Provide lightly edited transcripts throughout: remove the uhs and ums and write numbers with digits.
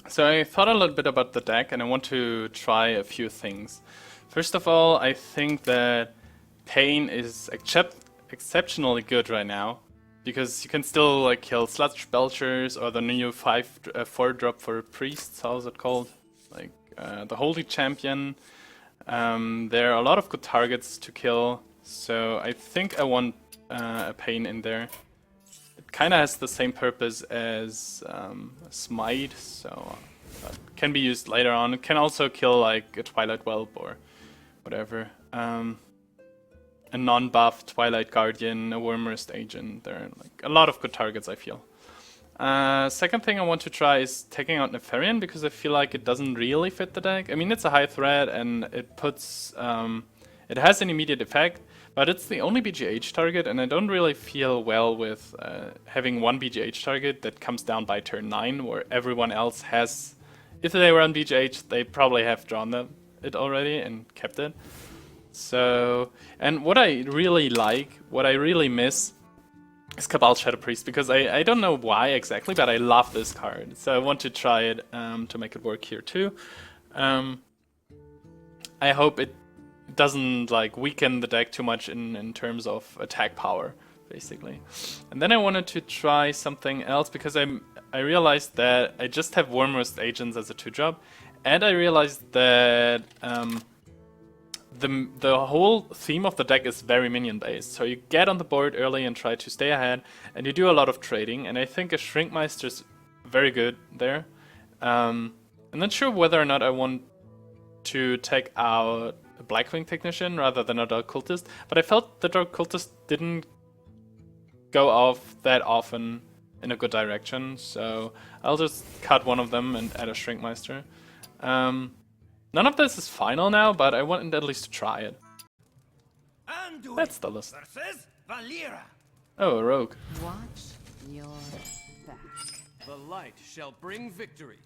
So I thought a little bit about the deck and I want to try a few things. First of all, I think that Pain is exceptionally good right now because you can still like kill Sludge Belchers or the new 4-drop for Priests, how's it called? Like the Holy Champion. There are a lot of good targets to kill, so I think I want a Pain in there. It kind of has the same purpose as Smite, so that can be used later on. It can also kill like a Twilight Whelp or whatever. A non-buff Twilight Guardian, a Wyrmrest agent. There are like a lot of good targets, I feel. Second thing I want to try is taking out Nefarian because I feel like it doesn't really fit the deck. I mean, it's a high threat and it puts it has an immediate effect, but it's the only BGH target, and I don't really feel well with having one BGH target that comes down by turn 9, where everyone else has, if they were on BGH, they probably have drawn it already and kept it. So, and what I really like, what I really miss, is Cabal Shadow Priest, because I don't know why exactly, but I love this card. So I want to try it to make it work here too. I hope it doesn't like weaken the deck too much in terms of attack power, basically. And then I wanted to try something else because I realized that I just have Wyrmrest agents as a 2-drop, and I realized that the whole theme of the deck is very minion based. So you get on the board early and try to stay ahead, and you do a lot of trading. And I think a Shrinkmeister is very good there. I'm not sure whether or not I want to take out a Blackwing Technician rather than a Dark Cultist, but I felt the Dark Cultist didn't go off that often in a good direction, so I'll just cut one of them and add a Shrinkmeister. None of this is final now, but I wanted at least to try it. That's the list. Oh, a rogue. Watch your back. The light shall bring victory.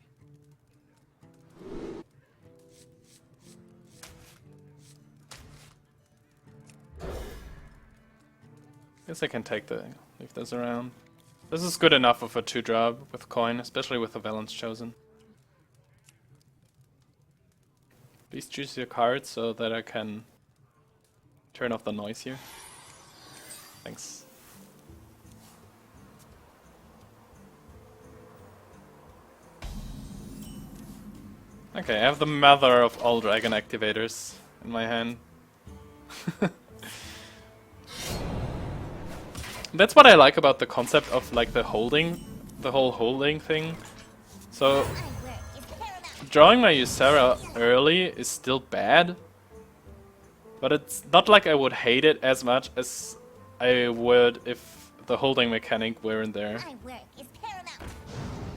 Guess I can leave this around. This is good enough of a 2-drop with coin, especially with the Velen's chosen. Please choose your card so that I can turn off the noise here. Thanks. Okay, I have the mother of all dragon activators in my hand. That's what I like about the concept of like the whole holding thing. So drawing my Ysera early is still bad, but it's not like I would hate it as much as I would if the holding mechanic weren't there.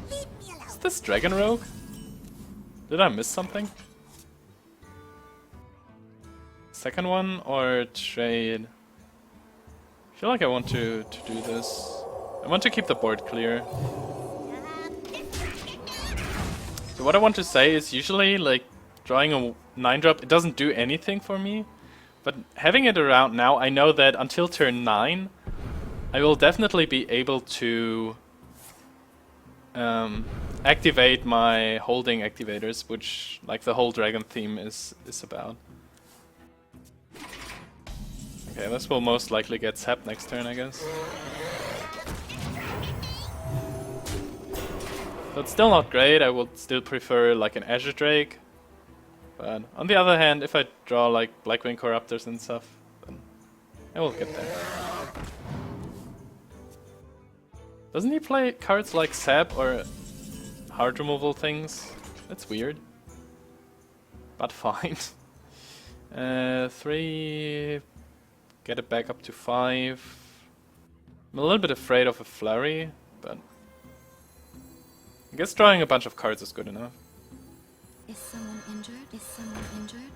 Is this Dragon Rogue? Did I miss something? Second one or trade? I feel like I want to do this. I want to keep the board clear. So what I want to say is usually like drawing a 9-drop, it doesn't do anything for me. But having it around now, I know that until turn 9, I will definitely be able to activate my holding activators, which like the whole dragon theme is about. Okay, this will most likely get sapped next turn, I guess. So it's still not great, I would still prefer like an Azure Drake. But on the other hand, if I draw like Blackwing Corruptors and stuff, then I will get there. Doesn't he play cards like sap or hard removal things? That's weird. But fine. 3... Get it back up to 5. I'm a little bit afraid of a flurry, but I guess drawing a bunch of cards is good enough. Is someone injured? Is someone injured?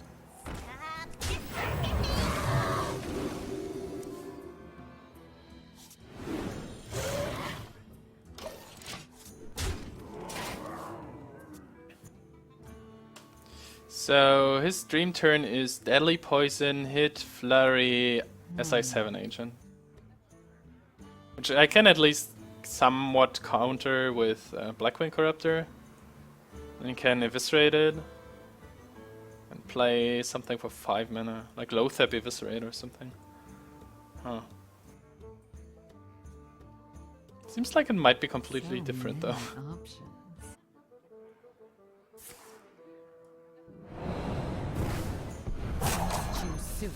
So his dream turn is Deadly Poison, Hit, Flurry, SI7 Agent. Which I can at least somewhat counter with Blackwing Corruptor. Then you can eviscerate it and play something for 5 mana, like Loatheb Eviscerate or something. Huh. Seems like it might be completely different though. Options. Choose soon.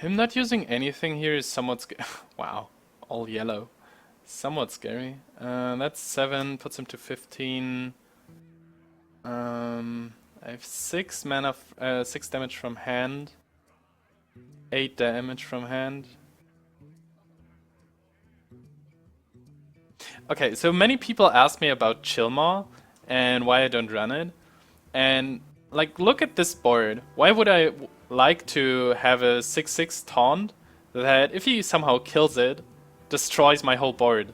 Him not using anything here is somewhat wow, all yellow. Somewhat scary. That's 7, puts him to 15. I have 6 mana, 6 damage from hand. 8 damage from hand. Okay, so many people ask me about Chillmaw and why I don't run it. And like, look at this board. Why would I like to have a 6/6 taunt that, if he somehow kills it, destroys my whole board?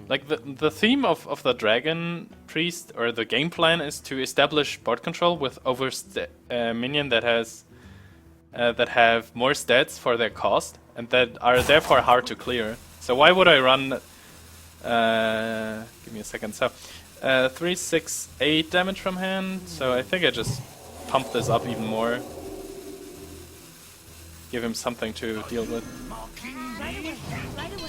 Like, the theme of the Dragon Priest, or the game plan, is to establish board control with minion that has that have more stats for their cost and that are therefore hard to clear. So why would I run? Give me a second. So 3, 6, 8 damage from hand. So I think I just pump this up even more. Give him something to deal with. Right away. Right away.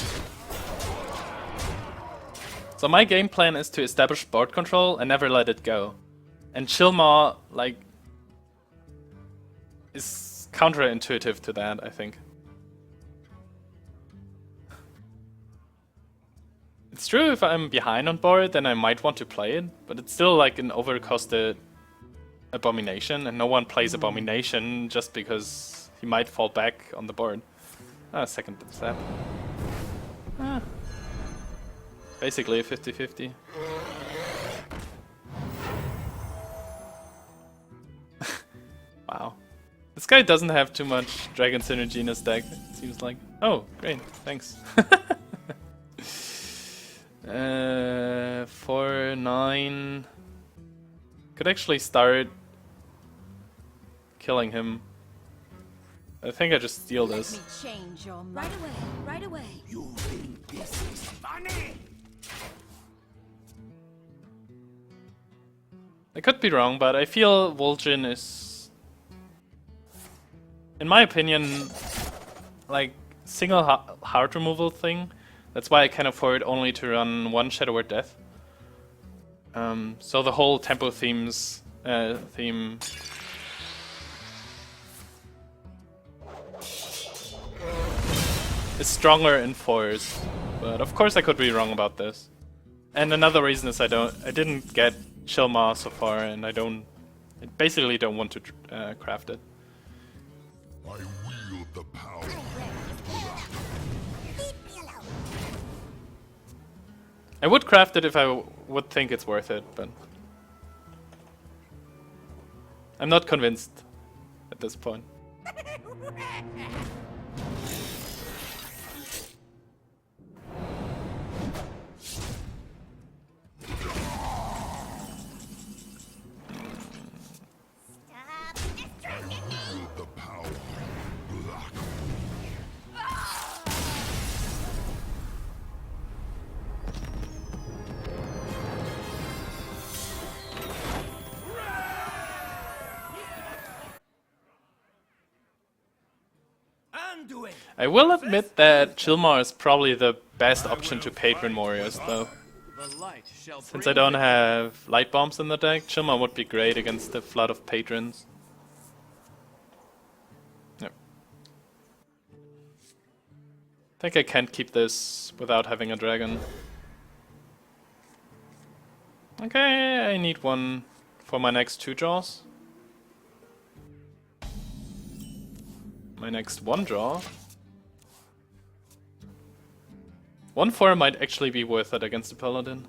So my game plan is to establish board control and never let it go. And Chillmaw, like, is counterintuitive to that, I think. It's true, if I'm behind on board, then I might want to play it, but it's still like an overcosted Abomination, and no one plays Abomination just because he might fall back on the board. Second step. Basically a 50-50. Wow. This guy doesn't have too much Dragon Synergy in his deck, it seems like. Oh, great, thanks. 4, 9. Could actually start killing him. I think I just steal this. Let me change your mind. Right away. Right away. You think this is funny? I could be wrong, but I feel Vol'jin is, in my opinion, like single heart removal thing. That's why I can afford only to run 1 Shadow Word Death. So the whole tempo theme is stronger in 4s, but of course I could be wrong about this. And another reason is I didn't get Chillmaw so far, and I basically don't want to craft it. I wield the power. I would craft it if I would think it's worth it, but I'm not convinced at this point. I wield the power. Black. I will admit that Chillmaw is probably the best option to Patron Warriors, though. The light shall Since I don't have light bombs in the deck, Chillmaw would be great against the flood of patrons. Yep. I think I can't keep this without having a dragon. Okay, I need one for my next 2 draws. My next 1 draw. 1/4 might actually be worth it against the Paladin.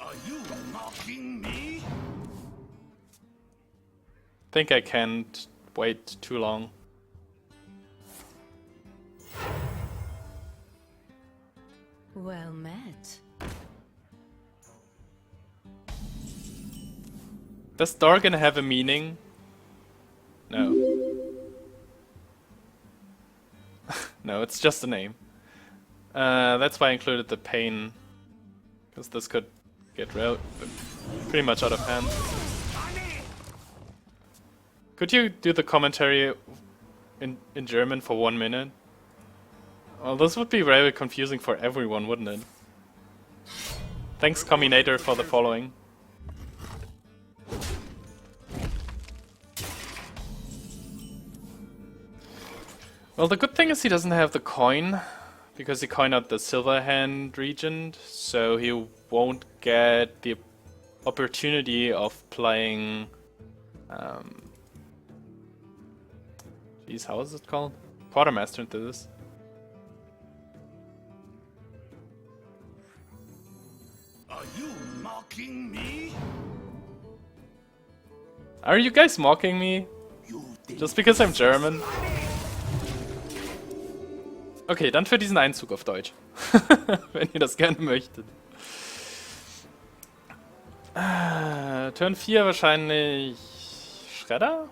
Are you mocking me? Think I can't wait too long. Well met. Does Dragon have a meaning? No. No, it's just a name. That's why I included the pain, because this could get pretty much out of hand. Could you do the commentary in German for 1 minute? Well, this would be very confusing for everyone, wouldn't it? Thanks, Combinator, for the following. Well, the good thing is he doesn't have the coin, because he coined out the Silver Hand Regent, so he won't get the opportunity of playing... Jeez, how is it called? Quartermaster into this. Are you mocking me? Are you guys mocking me? You think Just because I'm German? Okay, dann für diesen Einzug auf Deutsch. Wenn ihr das gerne möchtet. Turn 4 wahrscheinlich Shredder?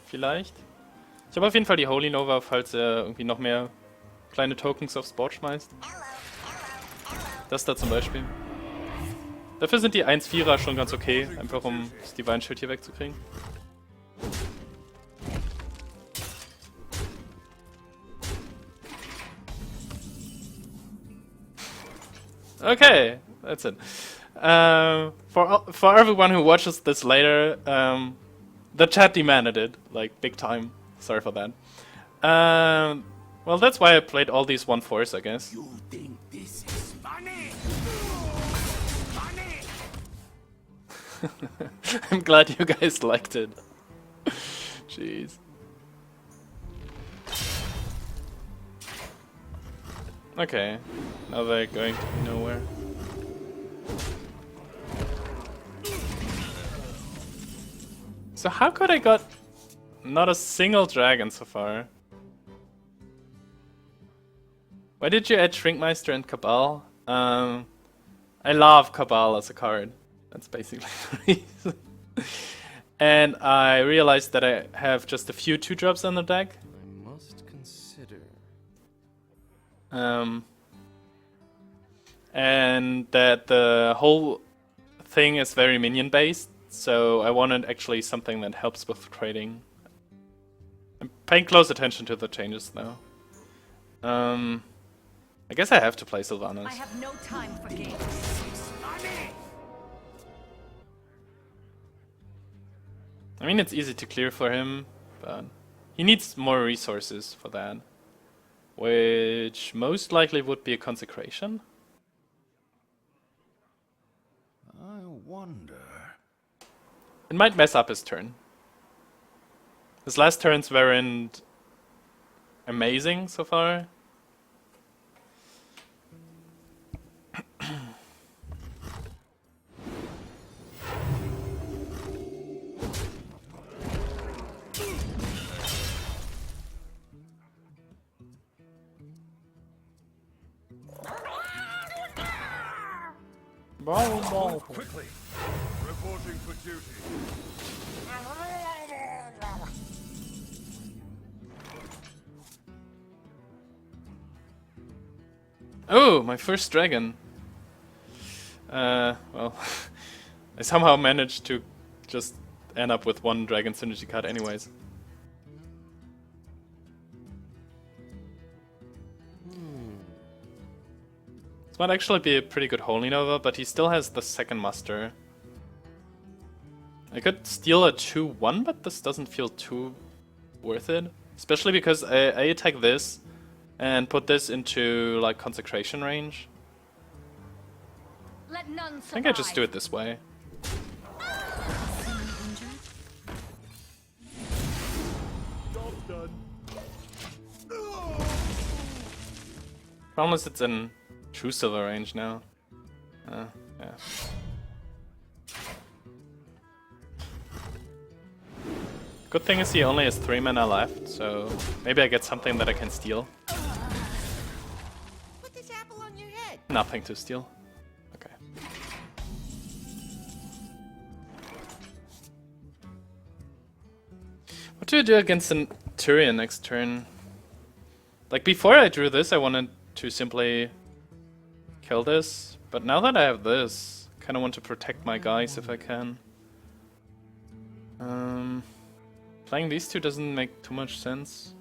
Vielleicht? Ich habe auf jeden Fall die Holy Nova, falls er irgendwie noch mehr kleine Tokens aufs Board schmeißt. Das da zum Beispiel. Dafür sind die 1-4er schon ganz okay, einfach um das Divine Shield hier wegzukriegen. Okay, that's it. For everyone who watches this later, the chat demanded it, like big time. Sorry for that. Well, that's why I played all these 1/4s, I guess. You think this is funny? Funny? I'm glad you guys liked it. Jeez. Okay, now they're going to be nowhere. So how could I got not a single dragon so far? Why did you add Shrinkmeister and Cabal? I love Cabal as a card. That's basically the reason. And I realized that I have just a few 2-drops on the deck. I must consider. And that the whole thing is very minion based, so I wanted actually something that helps with trading. I'm paying close attention to the changes though. I guess I have to play Sylvanas. I have no time for games. I mean, it's easy to clear for him, but he needs more resources for that. Which most likely would be a consecration. I wonder. It might mess up his turn. His last turns weren't amazing so far. Quickly! Reporting for duty. Oh, my first dragon. Well, I somehow managed to just end up with one dragon synergy card anyways. This might actually be a pretty good Holy Nova, but he still has the second muster. I could steal a 2-1, but this doesn't feel too worth it. Especially because I attack this and put this into like consecration range. Let none I think I just do it this way. Someone injured? Job done. Problem is it's in true silver range now. Yeah. Good thing is he only has 3 mana left, so maybe I get something that I can steal. Put this apple on your head. Nothing to steal. Okay. do I do against an Tyrion next turn? Like, before I drew this, I wanted to simply kill this. But now that I have this, I kind of want to protect my guys if I can. Playing these two doesn't make too much sense.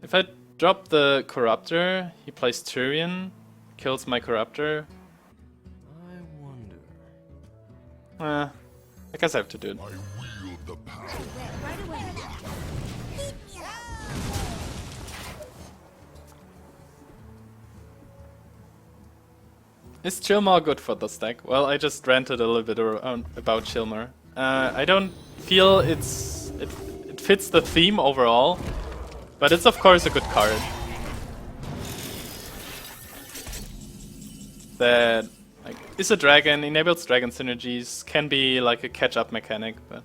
If I drop the Corruptor, he plays Tyrion, kills my Corruptor. I wonder. I guess I have to do it. I wield the power. Right away. Is Chillmaw good for the stack? Well, I just ranted a little bit around about Chillmaw. I don't feel it fits the theme overall, but it's of course a good card. That like is a dragon, enables dragon synergies, can be like a catch-up mechanic, but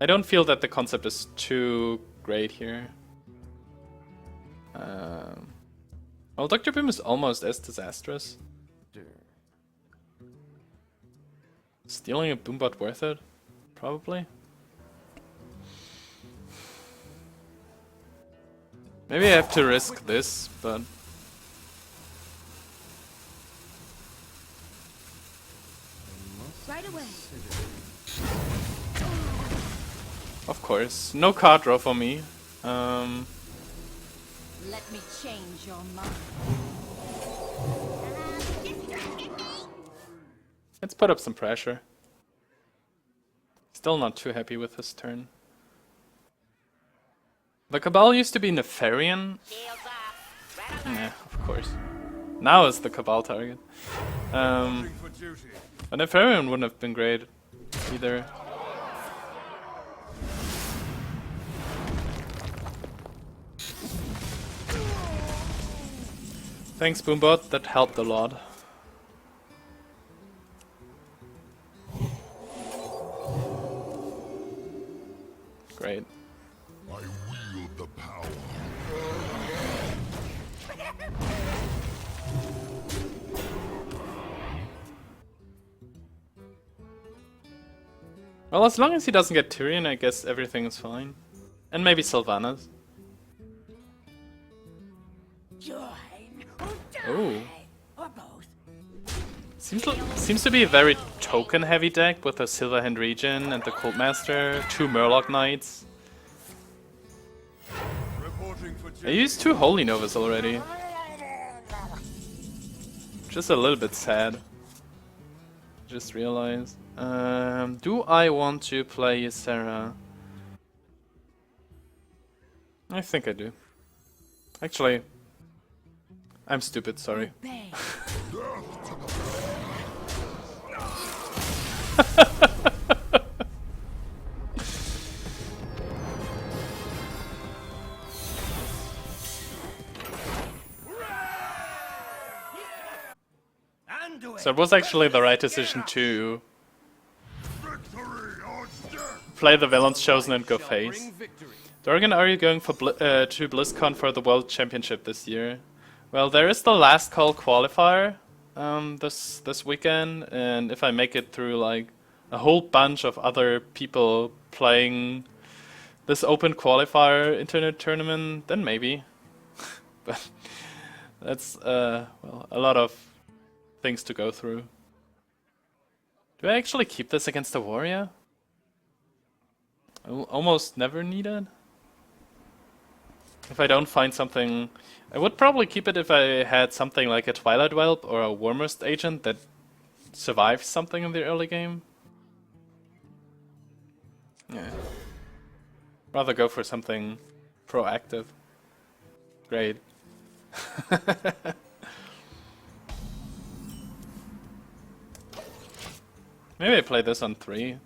I don't feel that the concept is too great here. Well, Dr. Boom is almost as disastrous. Stealing a Boombot worth it? Probably. Maybe I have to risk this, but... Right away. Of course. No card draw for me. Let me change your mind. Let's put up some pressure. Still not too happy with this turn. The Cabal used to be Nefarian. Yeah, of course. Now it's the Cabal target. For duty. A Nefarian wouldn't have been great either. Thanks, Boombot. That helped a lot. Great. I wield the power. Well, as long as he doesn't get Tyrion, I guess everything is fine. And maybe Sylvanas. Join or die, Oh. or both. Seems to be a very token-heavy deck with the Silverhand Region and the Cultmaster, 2 Murloc Knights. Reporting for I duty. used 2 Holy Novas already. Just a little bit sad. Just realized. Do I want to play Ysera? I think I do. Actually, I'm stupid, sorry. Obey. So it was actually the right decision to Victory or death. play the Velen's Chosen and go face. Dorgan, are you going for to BlizzCon for the World Championship this year? Well, there is the last call qualifier this weekend, and if I make it through like a whole bunch of other people playing this open qualifier internet tournament, then maybe. But that's well, a lot of things to go through. Do I actually keep this against a warrior? I will almost never need it. If I don't find something... I would probably keep it if I had something like a Twilight Whelp or a Wyrmrest agent that survives something in the early game. Yeah. Rather go for something proactive. Great. Maybe I play this on 3.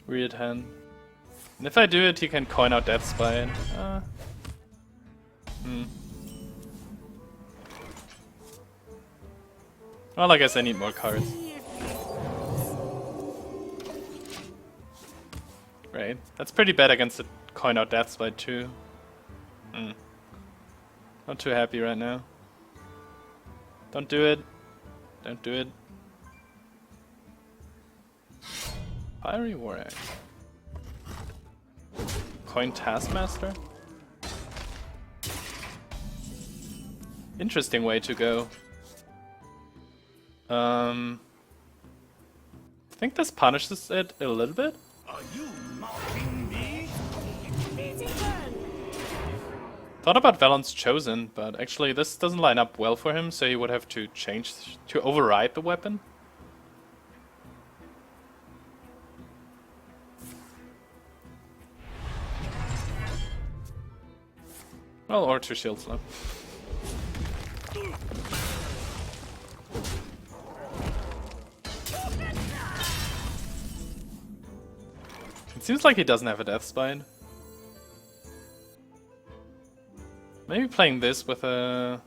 Weird hand. And if I do it, he can coin out Death Spite. Well, I guess I need more cards. Right. That's pretty bad against the coin out Death Spite too. Not too happy right now. Don't do it. Don't do it. Fiery Warrior. Coin Taskmaster? Interesting way to go. I think this punishes it a little bit. Are you mocking me? Thought about Velen's Chosen, but actually this doesn't line up well for him, so he would have to change to override the weapon. Well, or to shield slow. It seems like he doesn't have a Death Spine. Maybe playing this with a...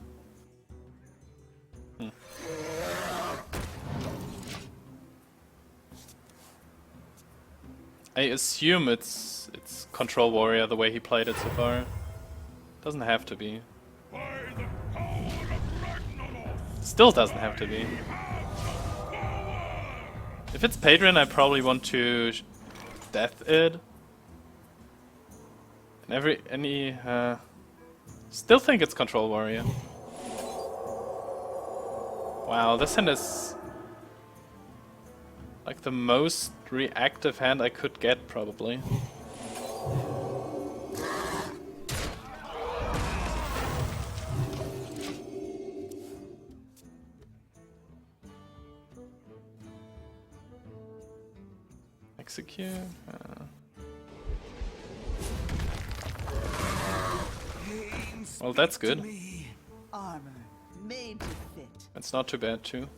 I assume it's Control Warrior the way he played it so far. Doesn't have to be. Still doesn't have to be. If it's Patron, I probably want to Death it. And still think it's Control Warrior. Wow, this hand is like the most reactive hand I could get, probably. Execute. Well, that's good. Armor made to fit. That's not too bad, too.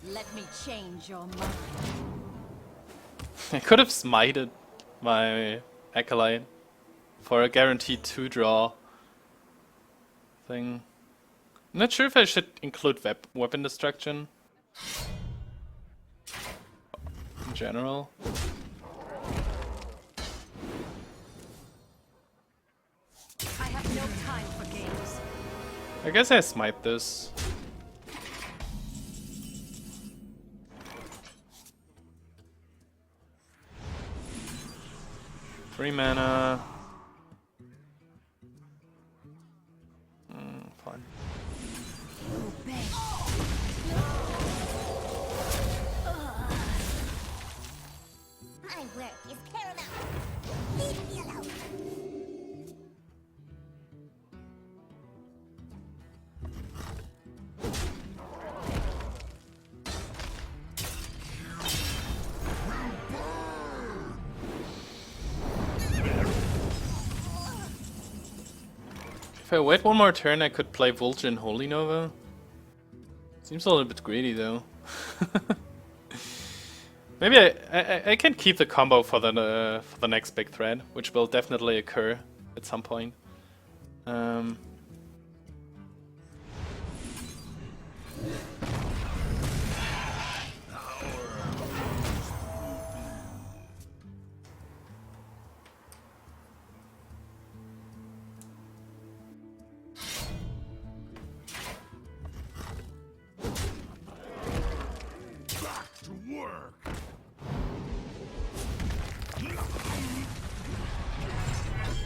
Let me change your mind. I could have smited my Acolyte for a guaranteed 2-draw thing. I'm not sure if I should include weapon destruction in general. I have no time for games. I guess I smite this. 3 mana. Fine. My work is paramount. Leave me alone. If I wait one more turn, I could play Vol'jin Holy Nova. Seems a little bit greedy, though. Maybe I can keep the combo for the next big threat, which will definitely occur at some point.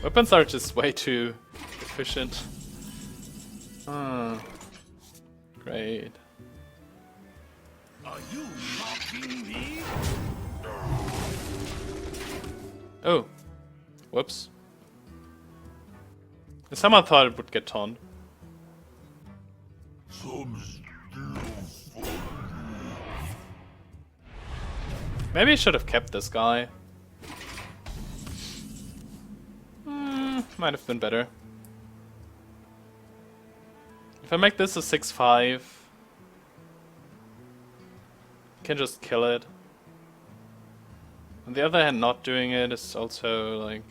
Weapons are just way too efficient. Great. Are you mocking me? Oh. Whoops. Someone thought it would get taunt. Maybe I should have kept this guy. Might have been better. If I make this a 6/5, I can just kill it. On the other hand, not doing it is also like...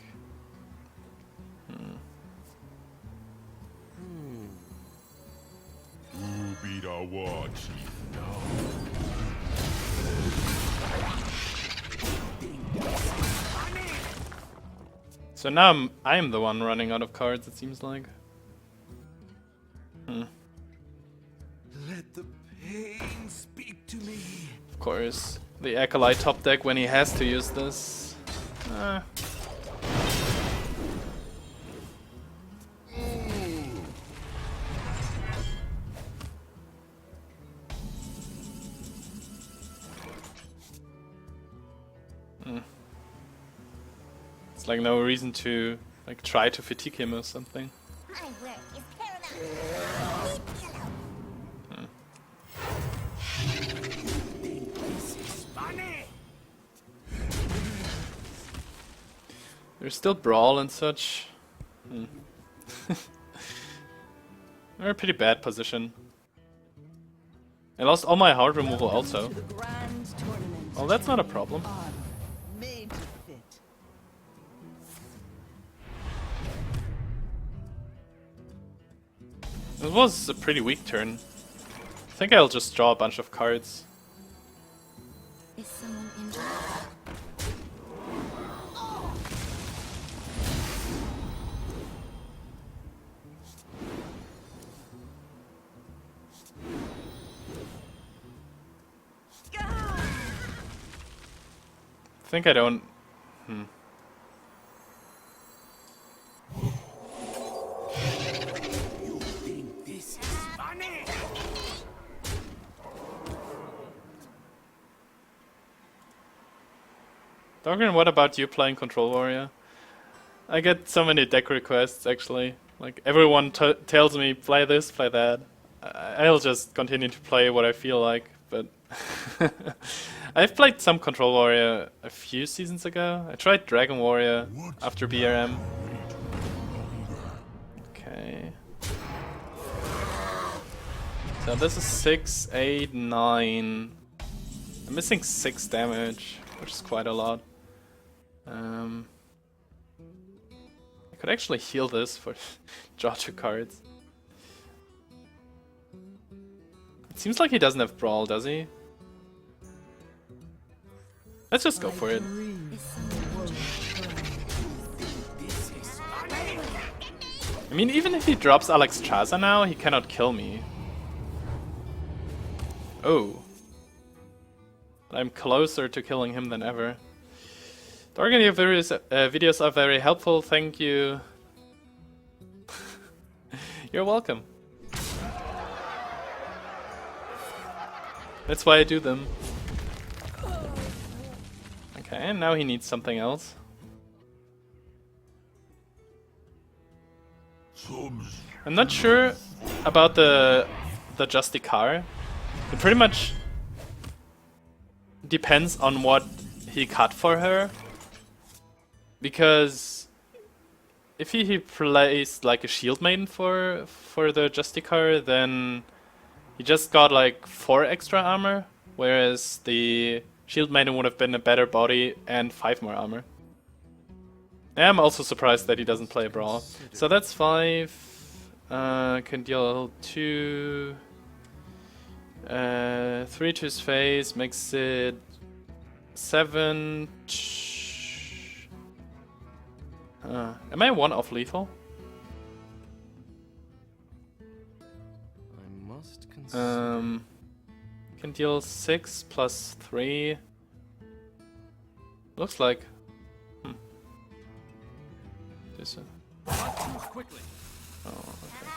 Who beat our war chief now? So now I'm the one running out of cards, it seems like. Let the pain speak to me. Of course, the Acolyte top deck when he has to use this. It's like no reason to like try to fatigue him or something. My work is paramount. This is funny. There's still Brawl and such. We're in a pretty bad position. I lost all my hard removal also. To the grand tournament. Well, that's not a problem. Made to fit. It was a pretty weak turn. I think I'll just draw a bunch of cards. Is someone injured? I think I don't... You think this is funny? Dogrin, what about you playing Control Warrior? I get so many deck requests actually. Like everyone tells me play this, play that. I'll just continue to play what I feel like, but I've played some Control Warrior a few seasons ago. I tried Dragon Warrior after BRM. Okay. So this is 6, 8, 9. I'm missing 6 damage, which is quite a lot. I could actually heal this for draw 2 cards. It seems like he doesn't have Brawl, does he? Let's just go for it. Is someone This is funny. I mean, even if he drops Alex Chaza now, he cannot kill me. Oh. But I'm closer to killing him than ever. Dargan, your various videos are very helpful, thank you. You're welcome. That's why I do them. Okay, and now he needs something else. I'm not sure about the Justicar. It pretty much depends on what he cut for her. Because if he plays like a Shield Maiden for the Justicar, then he just got like 4 extra armor, whereas the Shield Maiden would have been a better body and 5 more armor. I'm also surprised that he doesn't play Brawl. So that's 5. Can deal 2. 3 to his face, makes it 7. Am I 1 off lethal? I must consider. Can deal 6 plus 3. Looks like. This. Quickly. Oh, okay.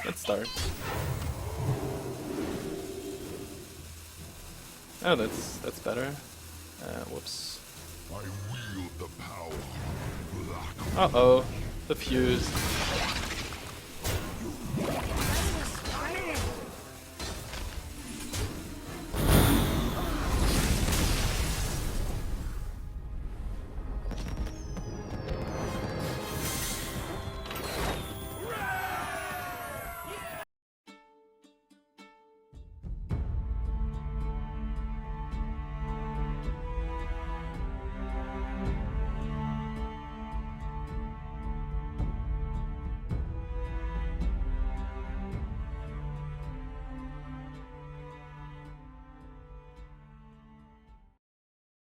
Let's start. Oh, that's better. Whoops. I wield the power. Uh-oh. The fuse.